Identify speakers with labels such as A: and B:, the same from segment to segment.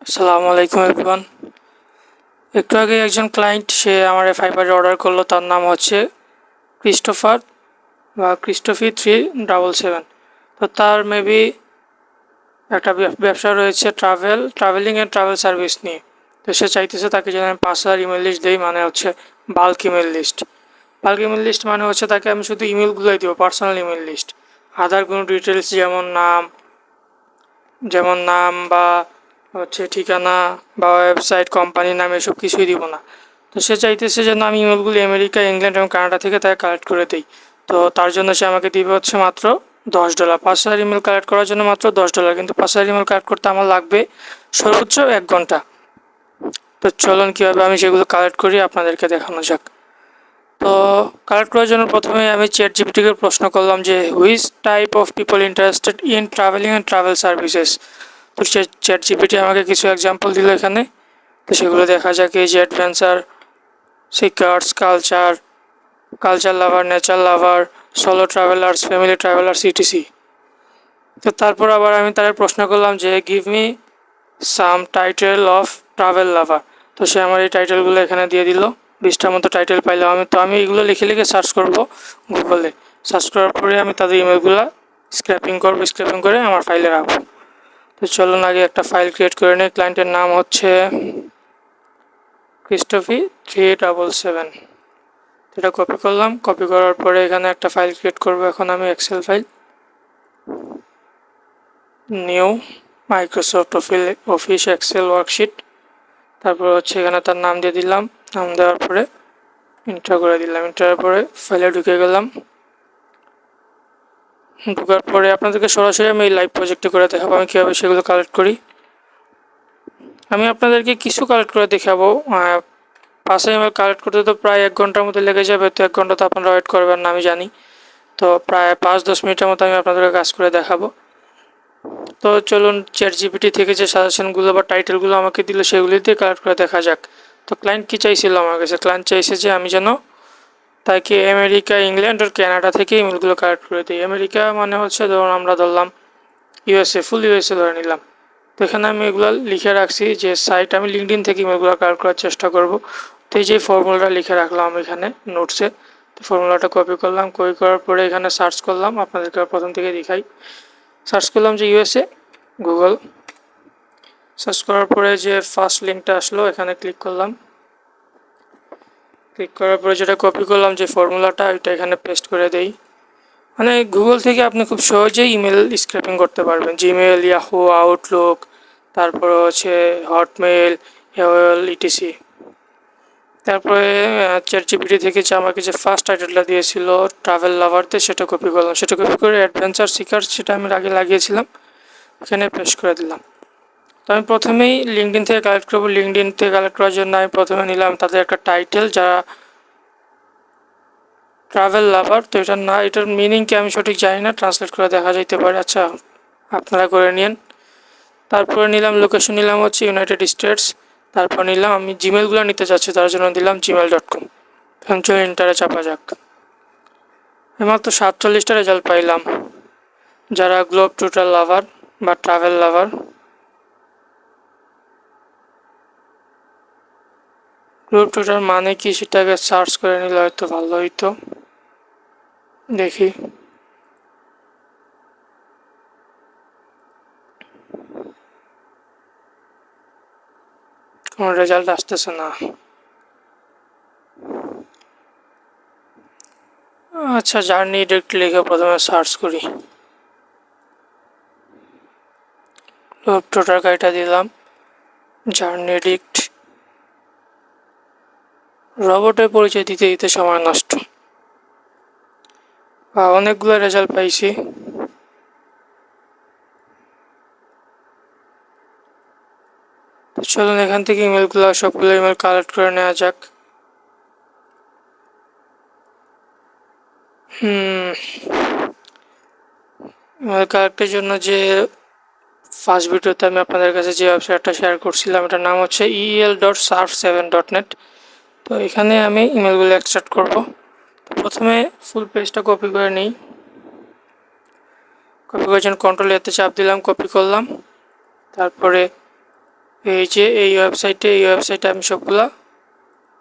A: আসসালামু আলাইকুম এভরিওয়ান। একটু আগে একজন ক্লায়েন্ট সে আমার ফাইবারে অর্ডার করলো, তার নাম হচ্ছে ক্রিস্টোফার বা ক্রিস্টোফি 377। তো তার মেবি একটা ব্যবসা রয়েছে ট্রাভেলিং অ্যান্ড ট্রাভেল সার্ভিস নিয়ে। তো সে চাইতেছে তাকে যেন আমি 5,000 ইমেল লিস্ট দিই, মানে হচ্ছে bulk email list. Bulk email list মানে হচ্ছে তাকে আমি শুধু ইমেলগুলোই দেবো, পার্সোনাল ইমেল লিস্ট। আদার কোনো ডিটেলস যেমন নাম বা হচ্ছে ঠিকানা বা ওয়েবসাইট, কোম্পানির নাম, এসব কিছুই দিব না। তো সে চাইতেছে যেন আমি ইমেলগুলি আমেরিকা, ইংল্যান্ড এবং কানাডা থেকে তাকে কালেক্ট করে দিই। তো তার জন্য সে আমাকে দিবে হচ্ছে মাত্র $10। 5,000 ইমেল কালেক্ট করার জন্য মাত্র $10, কিন্তু 5,000 ইমেল কালেক্ট করতে আমার লাগবে সর্বোচ্চ 1 ঘন্টা। তো চলুন কীভাবে আমি সেগুলো কালেক্ট করি আপনাদেরকে দেখানো যাক। তো কালেক্ট করার জন্য প্রথমে আমি চ্যাট জিপিটিকে প্রশ্ন করলাম যে which type of people interested in travelling and travel services. তো চ্যাট জিপিটি আমাকে কিছু এক্সাম্পল দিল এখানে। তো সেগুলো দেখা যাক, এই যে adventure seekers, culture lover, nature lover, solo travellers, family travellers, etc. তো তারপর আবার আমি তার প্রশ্ন করলাম যে give me some title of travel lover. তো সে আমার এই টাইটেলগুলো এখানে দিয়ে দিল। 20টার মতো টাইটেল পাইলাম আমি এগুলো লিখে লিখে সার্চ করব গুগলে। সার্চ করার পরে আমি তাদের ইমেলগুলো স্ক্র্যাপিং করে আমার ফাইলে রাখবো। তো চলুন আগে একটা ফাইল ক্রিয়েট করে নিই। ক্লায়েন্টের নাম হচ্ছে ক্রিস্টোফি 377। এটা কপি করলাম। কপি করার পরে এখানে একটা ফাইল ক্রিয়েট করব। এখন আমি Excel file, new Microsoft Office Excel worksheet. তারপর হচ্ছে এখানে তার নাম দিয়ে দিলাম। নাম দেওয়ার পরে ইন্টার করে দিলাম। ইন্টারের পরে ফাইলে ঢুকে গেলাম। ঢোকার পরে আপনাদেরকে সরাসরি আমি লাইভ প্রজেক্টে করে দেখাবো আমি কীভাবে সেগুলো কালেক্ট করি। আমি আপনাদেরকে কিছু কালেক্ট করে দেখাবো। 5,000 ইমেল কালেক্ট করতে তো প্রায় 1 ঘন্টার মতো লেগে যাবে। তো 1 ঘন্টা তো আপনারা ওয়েট করবেন না, আমি জানি। তো প্রায় 5-10 মিনিটের মতো আমি আপনাদেরকে কাজ করে দেখাবো। তো চলুন চ্যাট জিপিটি থেকে যে সাজেশনগুলো বা টাইটেলগুলো আমাকে দিল সেগুলি দিয়ে কালেক্ট করে দেখা যাক। তো ক্লায়েন্ট কী চাইছিল আমার কাছে? ক্লায়েন্ট চাইছে যে আমি যেন তাকে আমেরিকা, ইংল্যান্ড আর কানাডা থেকে ইমেলগুলো কালেক্ট করে দিই। আমেরিকা মানে হচ্ছে আমরা ধরলাম ইউএসএ, ফুল ইউএসএ ধরে নিলাম। তো এখানে আমি এগুলো লিখে রাখছি যে সাইট, আমি লিঙ্কডইন থেকে ইমেলগুলো কালেক্ট করার চেষ্টা করব। তো এই যে ফর্মুলাটা লিখে রাখলাম এখানে নোটসে। তো ফর্মুলাটা কপি করলাম। কপি করার পরে এখানে সার্চ করলাম। আপনাদেরকে প্রথম থেকে দেখাই। সার্চ করলাম যে ইউএসএ, গুগল। সার্চ করার পরে যে ফার্স্ট লিঙ্কটা আসলো এখানে ক্লিক করলাম। ক্লিক করার পরে যেটা কপি করলাম যে ফর্মুলাটা, এটা এখানে পেস্ট করে দেই। মানে গুগল থেকে আপনি খুব সহজেই ইমেল স্ক্র্যাপিং করতে পারবেন। জিমেল, ইয়াহু, আউটলুক, তারপরে হচ্ছে হটমেল, এওএল, ইটিসি। তারপরে চ্যাট জিপিটি থেকে যে আমাকে যে ফার্স্ট টাইটেলটা দিয়েছিল ট্রাভেল লাভারতে, সেটা কপি করলাম। সেটা কপি করে অ্যাডভেঞ্চার সিকার, সেটা আমি আগে লাগিয়েছিলাম, এখানে পেস্ট করে দিলাম। তো আমি প্রথমেই লিঙ্কডইন থেকে কালেক্ট করবো। লিঙ্কডইন থেকে কালেক্ট করার জন্য আমি প্রথমে নিলাম তাদের একটা টাইটেল, যারা ট্রাভেল লাভার। তো এটার মিনিং কি আমি সঠিক জানি না, ট্রান্সলেট করে দেখা যাইতে পারে। আচ্ছা, আপনারা করে নিন। তারপরে নিলাম লোকেশন, নিলাম হচ্ছে ইউনাইটেড স্টেটস। তারপর নিলাম, আমি জিমেলগুলো নিতে চাচ্ছি তার জন্য দিলাম gmail.com। এখন চলো ইন্টারে চাপা যাক। মাত্র 47টা রেজাল্ট পাইলাম। যারা গ্লোব টুটার লাভার বা ট্রাভেল লাভার, গ্লোব টুটার মানে কি সেটাকে সার্চ করে নিলে হয়তো ভালো হইতো। দেখি, কোনো রেজাল্ট আসতেছে না। আচ্ছা, জার্নি ডিরেক্ট লিখে প্রথমে সার্চ করি। গ্লোব টুটার গাইডটা দিলাম, জার্নি ডিরেক্ট। রোবটের পরিচয় দিতে দিতে সময় নষ্ট। অনেকগুলো রেজাল্ট পাইছি। তো চলুন এখান থেকে সবগুলো ইমেল কালেক্ট করে নেওয়া যাক। ইমেল কালেক্টের জন্য যে ফার্স্ট ভিডিওতে আমি আপনাদের কাছে যে ওয়েবসাইটটা শেয়ার করছিলাম, এটার নাম হচ্ছে el.surf7.net। তো এখানে আমি ইমেলগুলো এক্সট্রাক্ট করব। তো প্রথমে ফুল পেজটা কপি করে নিই। কপি করার জন্য কন্ট্রোল এতে চাপ দিলাম, কপি করলাম। তারপরে এই যে এই ওয়েবসাইটে আমি সবগুলা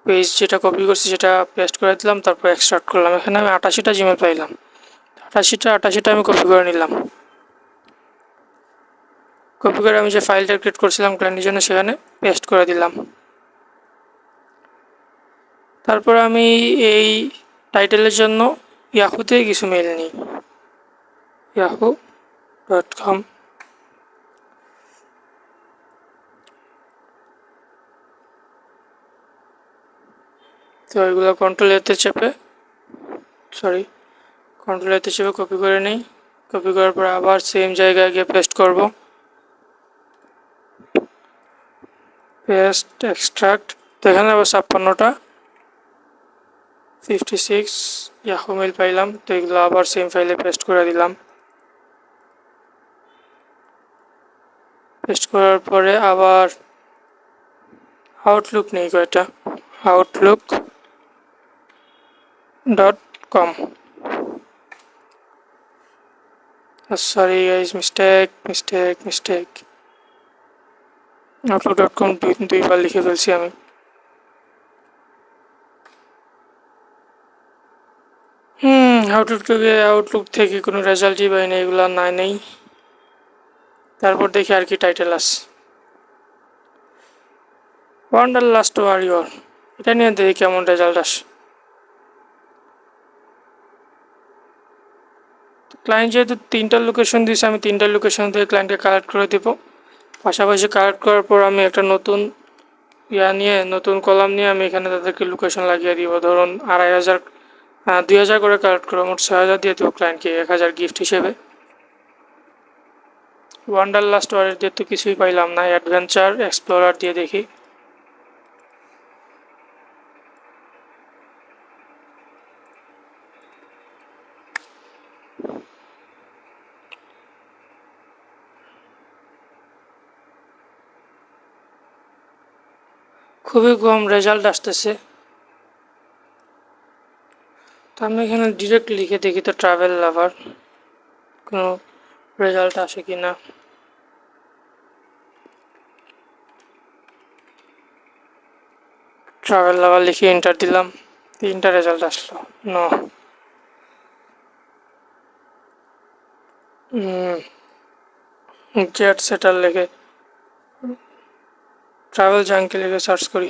A: পেজ যেটা কপি করছি সেটা পেস্ট করে দিলাম, তারপর এক্সট্রাক্ট করলাম। এখানে আমি 88টা জিমেল পাইলাম, 88টা আমি কপি করে নিলাম। কপি করে আমি যে ফাইলটা ক্রিয়েট করছিলাম ক্লায়েন্টের জন্য সেখানে পেস্ট করে দিলাম। তারপর আমি এই টাইটেলের জন্য ইয়াহুতে কিছু মেল নিই, yahoo.com। তো এগুলো কন্ট্রোল এতে চেপে কপি করে নিই। কপি করার পর আবার সেম জায়গায় গিয়ে পেস্ট করব, পেস্ট এক্সট্রাক্ট। তো এখানে আবার 56টা 56 ইয়াহু মেল পাইলাম। তো এগুলো আবার সেম ফাইলে পেস্ট করে দিলাম। পেস্ট করার পরে আবার আউটলুক নেই কয়টা, outlook.com। Sorry guys, mistake. outlook.com দুইবার লিখে ফেলছি আমি। আউটলুক থেকে কোনো রেজাল্টই পাইনি, এগুলো নেই। তারপর দেখি আর কি টাইটেল আছে, ওয়ান্ডারলাস্ট ওয়ারিয়র। এটা নিয়ে দেখি কেমন রেজাল্ট আসে। ক্লায়েন্ট যেহেতু 3টা লোকেশন দিয়েছে, আমি 3টা লোকেশন থেকে ক্লায়েন্টকে কালেক্ট করে দেবো। পাশাপাশি কালেক্ট করার পর আমি একটা নতুন কলাম নিয়ে আমি এখানে তাদেরকে লোকেশন লাগিয়ে দিব। ধরুন 2000 করে কালেক্ট করবো, মোট 6000 দিয়ে দেবো ক্লায়েন্টকে 1000 গিফট হিসেবে। ওয়ান্ডারলাস্ট ওয়ারিয়র দিয়ে তো কিছুই পাইলাম না, অ্যাডভেঞ্চার এক্সপ্লোরার দিয়ে দেখি। খুবই কম রেজাল্ট আসতেছে। তো আমি এখানে ডিরেক্ট লিখে দেখি তো ট্রাভেল লাভার কোনো রেজাল্ট আসে কি না। ট্রাভেল লাভার লিখে এন্টার দিলাম, 3টা রেজাল্ট আসলো। নো, জেট সেটার লিখে ট্রাভেল জাঙ্কি লিখে সার্চ করি।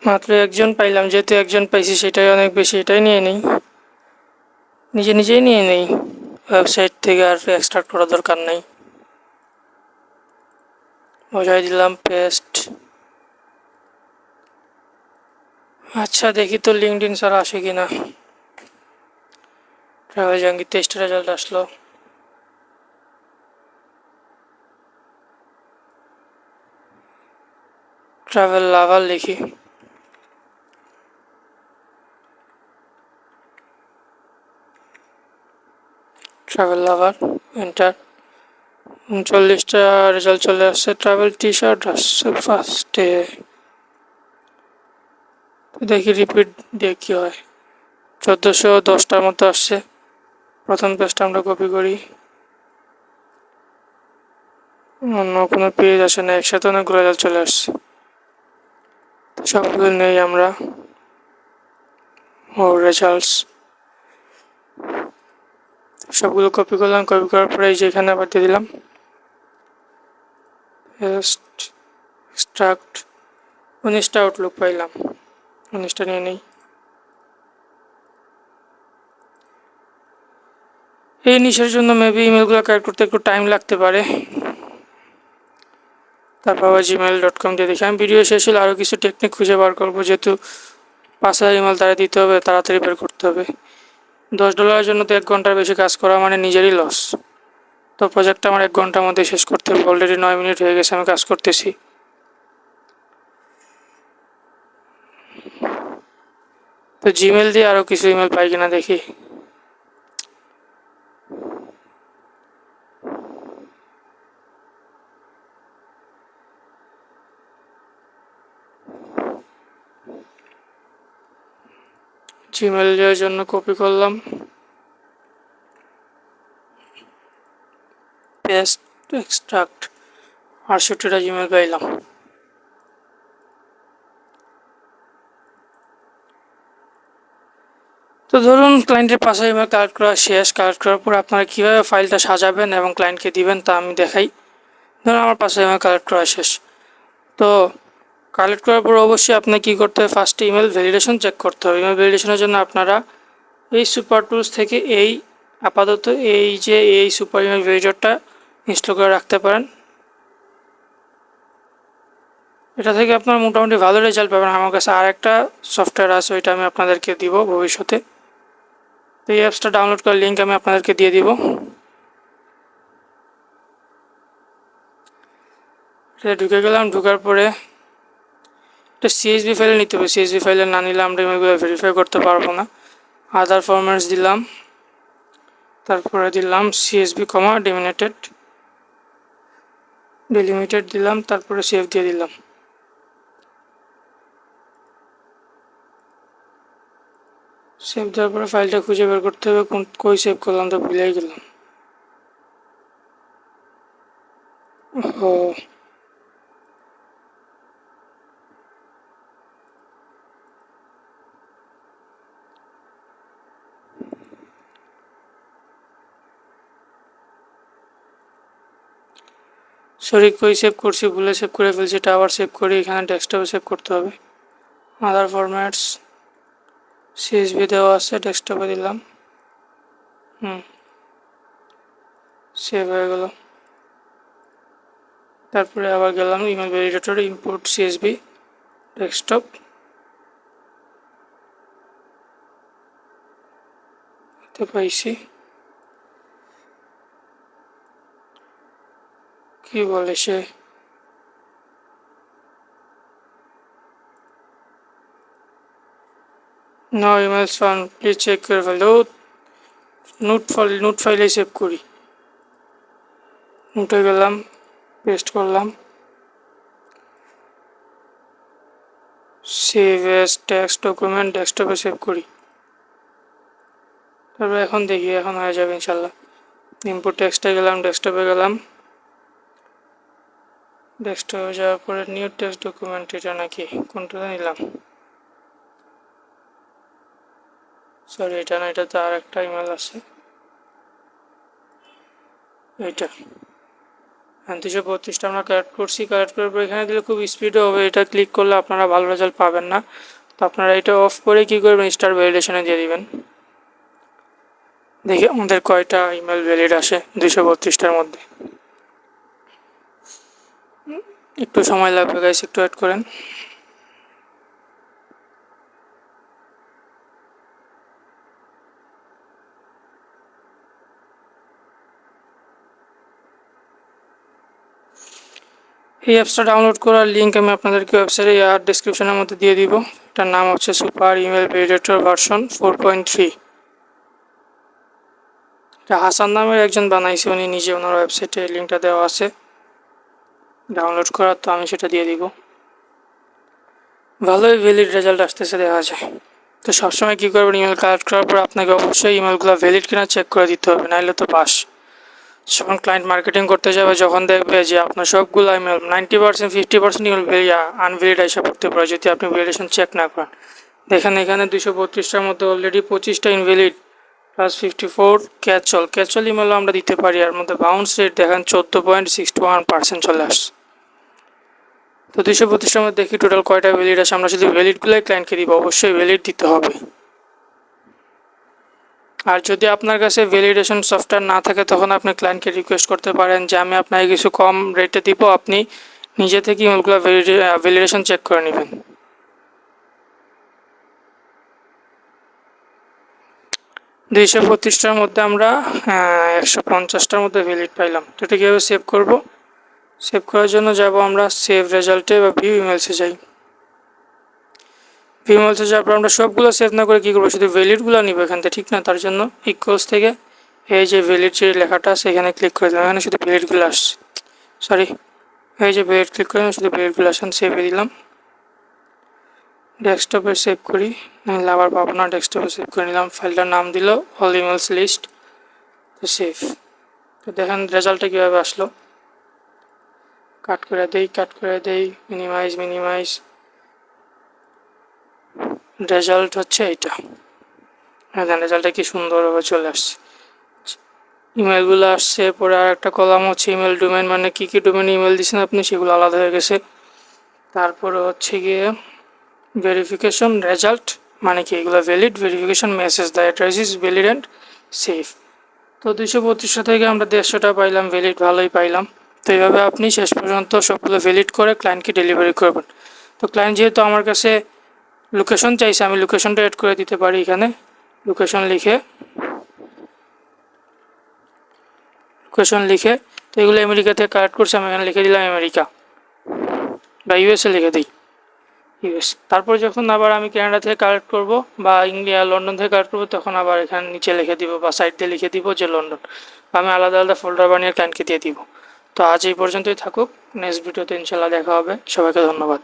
A: মাত্র একজন পাইলাম, যেহেতু একজন পাইছি সেটাই অনেক বেশি, এটাই নিয়ে নেই, নিজেই নিয়ে নেই। ওয়েবসাইট থেকে আর এক্সট্রাক্ট করার দরকার নেই। বসাই দিলাম পেস্ট। আচ্ছা দেখি তো লিঙ্কডইন ছাড়া আসে কিনা। ট্রাভেল জাঙ্গি 23টা রেজাল্ট আসলো। ট্রাভেল লাভার লিখি, ট্রাভেল লাভার এন্টার। 39টা রেজাল্ট চলে আসছে। ট্রাভেল টি শার্ট আসছে ফার্স্টে, দেখি রিপিট দিয়ে কি হয়। 1410টার মতো আসছে। প্রথম পেজটা আমরা কপি করি, অন্য কোনো পেজ আসে না, একসাথে অনেকগুলো রেজাল্ট চলে আসছে। সবগুলো নেই আমরা, রেজাল্টস সবগুলো কপি করলাম। কপি করার পরে এই যে এখানে আবার দিয়ে দিলাম এক্সট্রাক্ট। 19টা আউটলুক পাইলাম, 19টা নিয়ে নেই। এই নিশের জন্য মেবি ইমেলগুলো কালেক্ট করতে একটু টাইম লাগতে পারে। তারপর আবার gmail.com দিয়ে দেখি। আমি ভিডিও শেষ হলে আরও কিছু টেকনিক খুঁজে বার করবো, যেহেতু 5000 ইমেল তারা দিতে হবে, তাড়াতাড়ি বের করতে হবে। $10 জন্য তো 1 ঘন্টার বেশি কাজ করা মানে নিজেরই লস। তো প্রজেক্টটা আমার 1 ঘন্টার মধ্যে শেষ করতে হবে। অলরেডি 9 মিনিট হয়ে গেছে আমি কাজ করতেছি। তো জিমেল দিয়ে আরও কিছু ইমেল পাই কিনা দেখি। জিমেলের জন্য কপি করলাম, পেস্ট, এক্সট্রাক্ট, 68টা জিমেল পাইলাম। তো ধরুন ক্লায়েন্টের পাশে ইমেল কালেক্ট করা শেষ। কালেক্ট করার পর আপনারা কীভাবে ফাইলটা সাজাবেন এবং ক্লায়েন্টকে দিবেন তা আমি দেখাই। ধরুন আমার পাশে ইমেল কালেক্ট করা শেষ। তো কালেক্ট করার পর অবশ্যই আপনাকে কী করতে হবে, ফার্স্টে ইমেল ভ্যালিডেশন চেক করতে হবে। ইমেল ভ্যালিডেশনের জন্য আপনারা এই সুপার টুলস থেকে আপাতত এই সুপার ইমেল ভ্যালিডেটরটা ইনস্টল করে রাখতে পারেন। এটা থেকে আপনারা মোটামুটি ভালো রেজাল্ট পাবেন। আমার কাছে আর একটা সফটওয়্যার আছে, ওইটা আমি আপনাদেরকে দিব ভবিষ্যতে। তো এই অ্যাপসটা ডাউনলোড করার লিঙ্ক আমি আপনাদেরকে দিয়ে দিব। এটা ঢুকে গেলাম। ঢোকার পরে একটা সিএসভি ফাইল নিতে হবে। সিএসভি ফাইলে না নিলে আমরা ইমেলগুলো ভেরিফাই করতে পারবো না। আদার ফরম্যাটস দিলাম, তারপরে দিলাম সিএসভি কমা ডিলিমিটেড দিলাম, তারপরে সেভ দিয়ে দিলাম। সেভ দেওয়ার পরে ফাইলটা খুঁজে বের করতে হবে কই সেভ করলাম, তো ভুলেই গেলাম। ও সরি, কই সেভ করছি, ভুলে সেভ করে ফেলছি। এটা আবার সেভ করি, এখানে ডেস্কটপে সেভ করতে হবে। আদার ফরম্যাটস, সিএসভি দেওয়া আছে, ডেস্কটপে দিলাম। সেভ হয়ে গেল। তারপরে আবার গেলাম ইমেল ভ্যালিডেটরে, ইম্পোর্ট সিএসভি ডেস্কটপ, পাইছি। কি বলে সে, no emails found, please check করে ফেলো। নোট ফাইলে সেভ করি। নোটে গেলাম, পেস্ট করলাম, সেভ এস টেক্সট ডকুমেন্ট, ডেস্কটপে সেভ করি। তারপরে এখন দেখি, এখন হয়ে যাবে ইনশাল্লাহ। ইনপুট টেক্সটে গেলাম, ডেস্কটপে গেলাম। ডেস্কটপে যাওয়ার পরে নিউ টেক্সট ডকুমেন্ট, এটা নাকি কোনটা নিলাম, সরি এটা না, এটাতে আর একটা ইমেল আছে, এইটা। 232টা আমরা কালেক্ট করছি। কালেক্ট করার পর এখানে দিলে খুব স্পিডও হবে। এটা ক্লিক করলে আপনারা ভালো রেজাল্ট পাবেন না। তো আপনারা এটা অফ করে কী করবেন, স্টার ভ্যালিডেশনে দিয়ে দিবেন। দেখি আমাদের কয়টা ইমেল ভ্যালিড আসে 232টার মধ্যে। একটু সময় লাগবে গাইস, একটু ওয়েট করেন। এই অ্যাপসটা ডাউনলোড করার লিঙ্ক আমি আপনাদেরকে ওয়েবসাইটে ডিসক্রিপশনের মধ্যে দিয়ে দিব। এটার নাম হচ্ছে সুপার ইমেল ভ্যালিডেটর ভার্সন 4.3। এটা হাসান নামের একজন বানাইছে, উনি নিজে, ওনার ওয়েবসাইটে লিঙ্কটা দেওয়া আছে ডাউনলোড করার, তো আমি সেটা দিয়ে দিব। ভালোই ভ্যালিড রেজাল্ট আসতেছে দেখা যায়। তো সবসময় কী করবেন, ইমেল কালেক্ট করার পর আপনাকে অবশ্যই ইমেলগুলো ভ্যালিড কিনা চেক করে দিতে হবে, নাহলে তো বাস। যখন ক্লায়েন্ট মার্কেটিং করতে যাবে, যখন দেখবে যে আপনার সবগুলো ইমেল 90% 50% ইমেল আনভ্যালিড এসে পড়তে পারে যদি আপনি ভ্যালিডেশন চেক না করেন। দেখেন এখানে 232টার মধ্যে অলরেডি 25টা ইনভ্যালিড প্লাস 54 ক্যাচল ইমেলও আমরা দিতে পারি। এর মধ্যে বাউন্স রেট দেখেন 14.61% চলে আসছে। তো 232টার মধ্যে দেখি টোটাল কয়টা ভ্যালিড আসে। আমরা শুধু ভ্যালিডগুলোই ক্লায়েন্টকে দিব, অবশ্যই ভ্যালিড দিতে হবে। আর যদি আপনার কাছে ভ্যালিডেশন সফটওয়্যার না থাকে, তখন আপনি ক্লায়েন্টকে রিকোয়েস্ট করতে পারেন যে আমি আপনাকে কিছু কম রেটে দিব, আপনি নিজে থেকে ইমেলগুলো ভ্যালিডেশন চেক করে নেবেন। দুইশো 32টার মধ্যে আমরা 150টার মধ্যে ভ্যালিড পাইলাম। তো এটা কীভাবে সেভ করব, সেভ করার জন্য যাব আমরা সেভ রেজাল্টে বা ভিউ ইমেলসে যাই। ভিউ ইমেলসে যাওয়ার পর আমরা সবগুলো সেভ না করে কী করবো, শুধু ভ্যালিডগুলো নিব এখান থেকে, ঠিক না? তার জন্য ইকুয়ালস থেকে এই যে ভ্যালিড যে লেখাটা আছে এখানে ক্লিক করে দিলাম। এখানে শুধু ভ্যালিডগুলো আসছে, সরি এই যে ভ্যালিড ক্লিক করে শুধু ভ্যালিডগুলো আসেন, সেভে দিলাম। ডেস্কটপে সেভ করি, নাহলে আবার পাবো না। ডেস্কটপে সেভ করে নিলাম, ফাইলটার নাম দিল অল ইমেলস লিস্ট, তো সেভ। তো দেখেন রেজাল্টটা কীভাবে আসলো। কাট করে দেই, মিনিমাইজ, রেজাল্ট হচ্ছে এইটা। হ্যাঁ, রেজাল্টটা কি সুন্দরভাবে চলে আসছে, ইমেলগুলো আসছে। পরে আর একটা কলাম হচ্ছে ইমেল ডোমেন, মানে কী কী ডোমেন ইমেল দিচ্ছেন আপনি সেগুলো আলাদা হয়ে গেছে। তারপরে হচ্ছে গিয়ে ভেরিফিকেশন রেজাল্ট, মানে কি এগুলো valid, verification message the address is valid and safe. তো 232 থেকে আমরা 150টা পাইলাম, ভ্যালিড ভালোই পাইলাম। তো এইভাবে আপনি শেষ পর্যন্ত সবগুলো ভ্যালিড করে ক্লায়েন্টকে ডেলিভারি করবেন। তো ক্লায়েন্ট যেহেতু আমার কাছে লোকেশন চাইছে, আমি লোকেশনটা অ্যাড করে দিতে পারি এখানে। লোকেশন লিখে তো এগুলো আমেরিকা থেকে কালেক্ট করছে, আমি এখানে লিখে দিলাম আমেরিকা, বা ইউএসএ লিখে দিই ইউএস। তারপর যখন আবার আমি কানাডা থেকে কালেক্ট করব বা ইন্ডিয়া লন্ডন থেকে কালেক্ট করবো, তখন আবার এখানে নিচে লিখে দিব বা সাইড দিয়ে লিখে দিব যে লন্ডন, আমি আলাদা আলাদা ফোল্ডার বানিয়ে ক্লায়েন্টকে দিয়ে দিব। তো আজ এই পর্যন্তই থাকুক, নেক্সট ভিডিওতে ইনশাল্লাহ দেখা হবে। সবাইকে ধন্যবাদ।